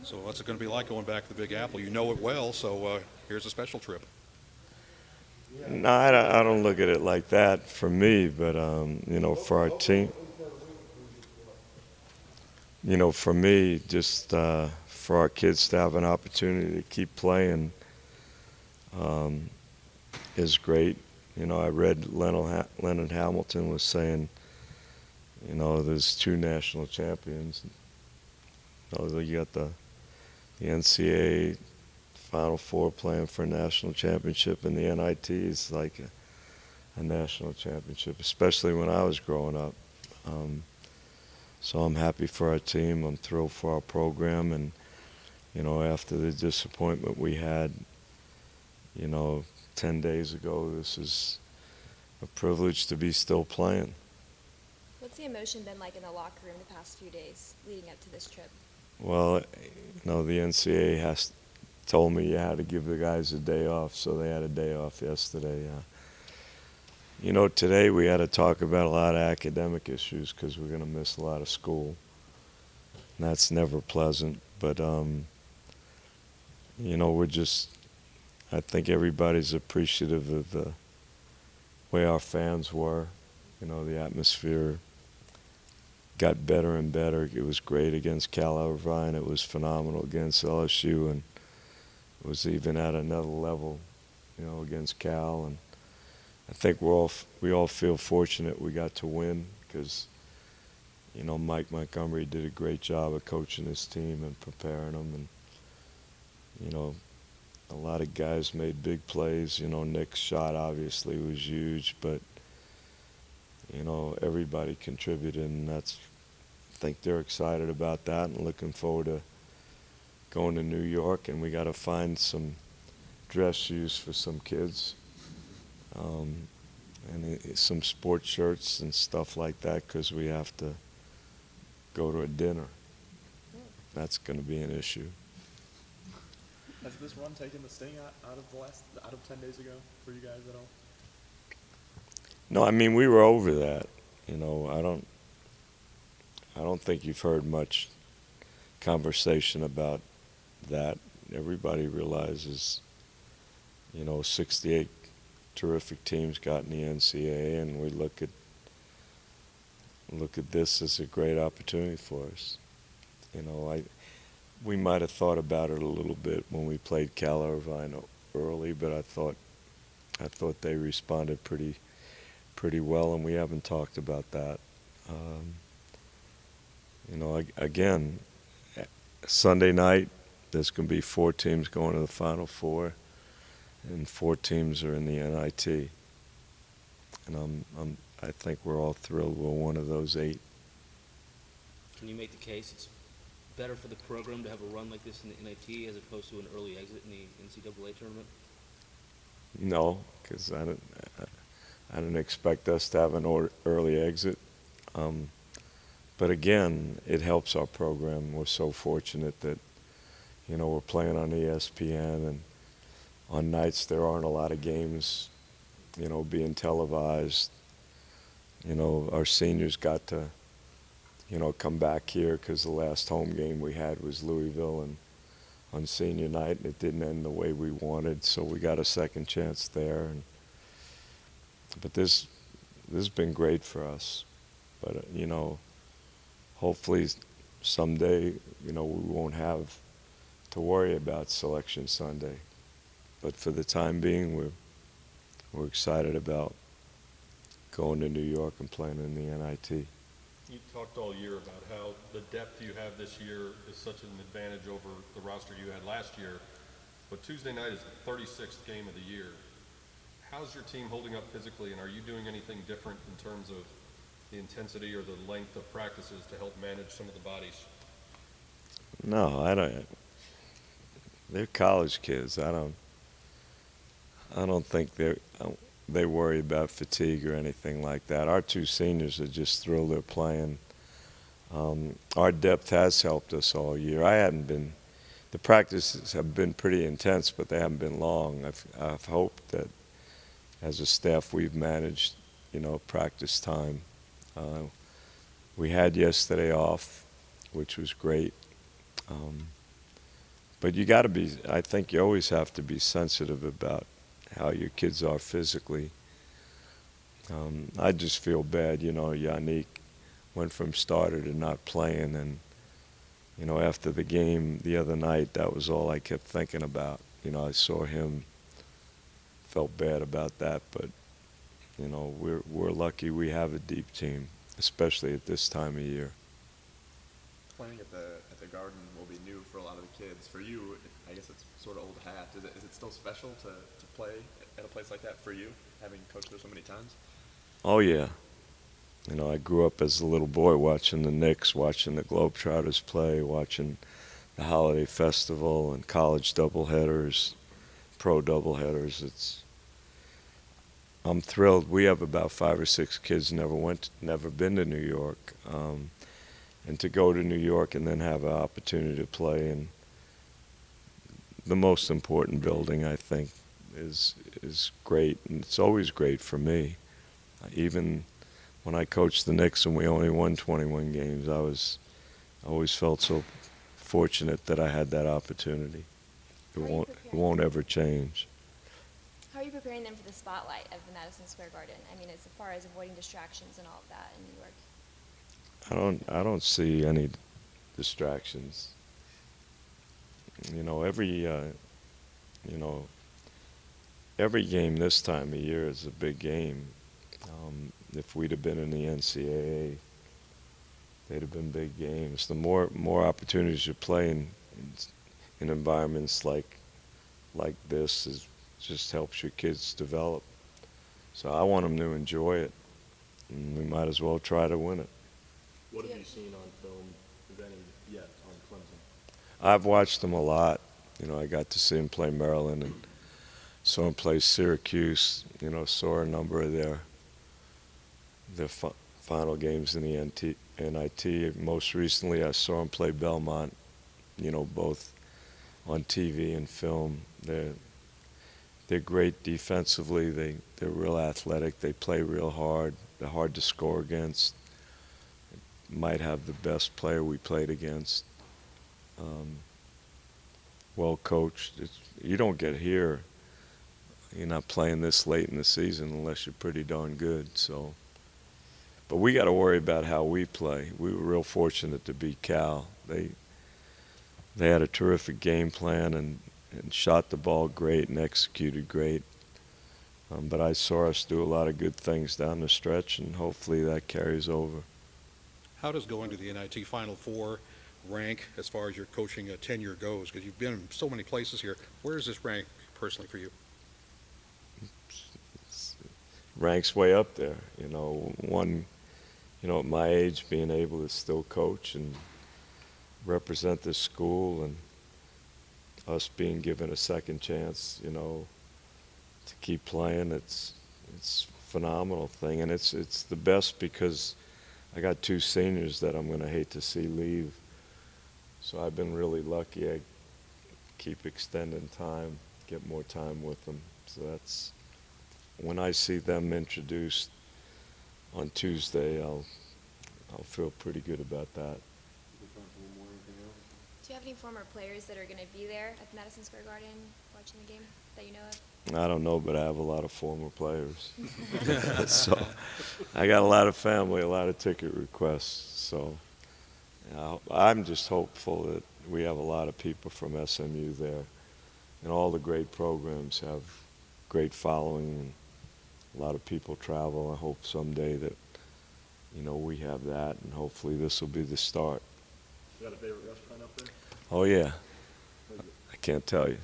So what's it going to be like going back to the Big Apple? You know it well, so here's a special trip. No, I don't look at it like that for me, but for our team, for me, just for our kids to have an opportunity to keep playing um, is great. I read Leonard Hamilton was saying, there's two national champions. You got the NCAA Final Four playing for a national championship, and the NIT is like a national championship, especially when I was growing up. Um, so I'm happy for our team. I'm thrilled for our program, and after the disappointment we had, 10 days ago, this is a privilege to be still playing. What's the emotion been like in the locker room the past few days leading up to this trip? Well, the NCAA has told me you had to give the guys a day off, so they had a day off yesterday. Today we had to talk about a lot of academic issues because we're going to miss a lot of school. And that's never pleasant, but I think everybody's appreciative of the way our fans were. The atmosphere got better and better. It was great against Cal Irvine. It was phenomenal against LSU, and it was even at another level, against Cal. And I think we all feel fortunate we got to win because, Mike Montgomery did a great job of coaching his team and preparing them. And, a lot of guys made big plays. Nick's shot obviously was huge, but, everybody contributed, and I think they're excited about that and looking forward to going to New York. And we got to find some dress shoes for some kids. And some sports shirts and stuff like that because we have to go to a dinner. That's going to be an issue. Has this run taken the sting out of 10 days ago for you guys at all? No, I mean we were over that. I don't think you've heard much conversation about that. Everybody realizes, 68 terrific teams got in the NCAA, and we look at this as a great opportunity for us. We might have thought about it a little bit when we played Cal Irvine early, but I thought they responded pretty well, and we haven't talked about that. Again, Sunday night there's going to be 4 teams going to the Final Four, and 4 teams are in the NIT. And I think we're all thrilled we're one of those 8. Can you make the case it's better for the program to have a run like this in the NIT as opposed to an early exit in the NCAA tournament? No, because I didn't expect us to have an early exit. But again, it helps our program. We're so fortunate that, we're playing on ESPN, and on nights there aren't a lot of games, being televised. Our seniors got to, come back here because the last home game we had was Louisville and on senior night, and it didn't end the way we wanted, so we got a second chance there. But this has been great for us. But, hopefully someday, we won't have to worry about Selection Sunday. But for the time being, we're excited about going to New York and playing in the NIT. You talked all year about how the depth you have this year is such an advantage over the roster you had last year. But Tuesday night is the 36th game of the year. How's your team holding up physically, and are you doing anything different in terms of the intensity or the length of practices to help manage some of the bodies? No, I don't. They're college kids. I don't think they worry about fatigue or anything like that. Our 2 seniors are just thrilled they're playing. Our depth has helped us all year. The practices have been pretty intense, but they haven't been long. I've hoped that as a staff we've managed, practice time. We had yesterday off, which was great. But you got to be, I think you always have to be sensitive about how your kids are physically. I just feel bad, Yannick went from starter to not playing, and, after the game the other night, that was all I kept thinking about. I saw him, felt bad about that, but, we're lucky we have a deep team, especially at this time of year. Playing at the Garden will be new for a lot of the kids. For you, I guess it's sort of old hat. Is it still special to play at a place like that for you, having coached there so many times? Oh, yeah. I grew up as a little boy watching the Knicks, watching the Globetrotters play, watching the Holiday Festival and college doubleheaders, pro doubleheaders. I'm thrilled. We have about 5 or 6 kids never been to New York, and to go to New York and then have an opportunity to play in the most important building, I think, is great, and it's always great for me. Even when I coached the Knicks and we only won 21 games, I always felt so fortunate that I had that opportunity. It won't ever change. How are you preparing them for the spotlight of the Madison Square Garden? I mean, as far as avoiding distractions and all of that in New York. I don't see any distractions. Every game this time of year is a big game. If we'd have been in the NCAA, they'd have been big games. The more opportunities you play in environments like this just helps your kids develop. So I want them to enjoy it, and we might as well try to win it. What have you seen on film, if any, yet on Clemson? I've watched them a lot. I got to see them play Maryland and saw them play Syracuse. Saw a number of their final games in the NIT. Most recently, I saw them play Belmont. Both on TV and film. They're great defensively. They're real athletic. They play real hard. They're hard to score against. Might have the best player we played against. Well coached. You don't get here. You're not playing this late in the season unless you're pretty darn good. So, but we got to worry about how we play. We were real fortunate to beat Cal. They had a terrific game plan and shot the ball great and executed great. But I saw us do a lot of good things down the stretch, and hopefully that carries over. How does going to the NIT Final Four rank as far as your coaching tenure goes? Because you've been in so many places here. Where does this rank personally for you? Ranks way up there. At my age, being able to still coach and represent this school, and us being given a second chance, to keep playing, it's a phenomenal thing. And it's the best because I got 2 seniors that I'm going to hate to see leave. So I've been really lucky. I keep extending time, get more time with them. So that's, when I see them introduced on Tuesday, I'll feel pretty good about that. Do you have any former players that are going to be there at the Madison Square Garden watching the game that you know of? I don't know, but I have a lot of former players. So I got a lot of family, a lot of ticket requests. So I'm just hopeful that we have a lot of people from SMU there. And all the great programs have great following, and a lot of people travel. I hope someday that, we have that, and hopefully this will be the start. You got a favorite restaurant up there? Oh, yeah. I can't tell you.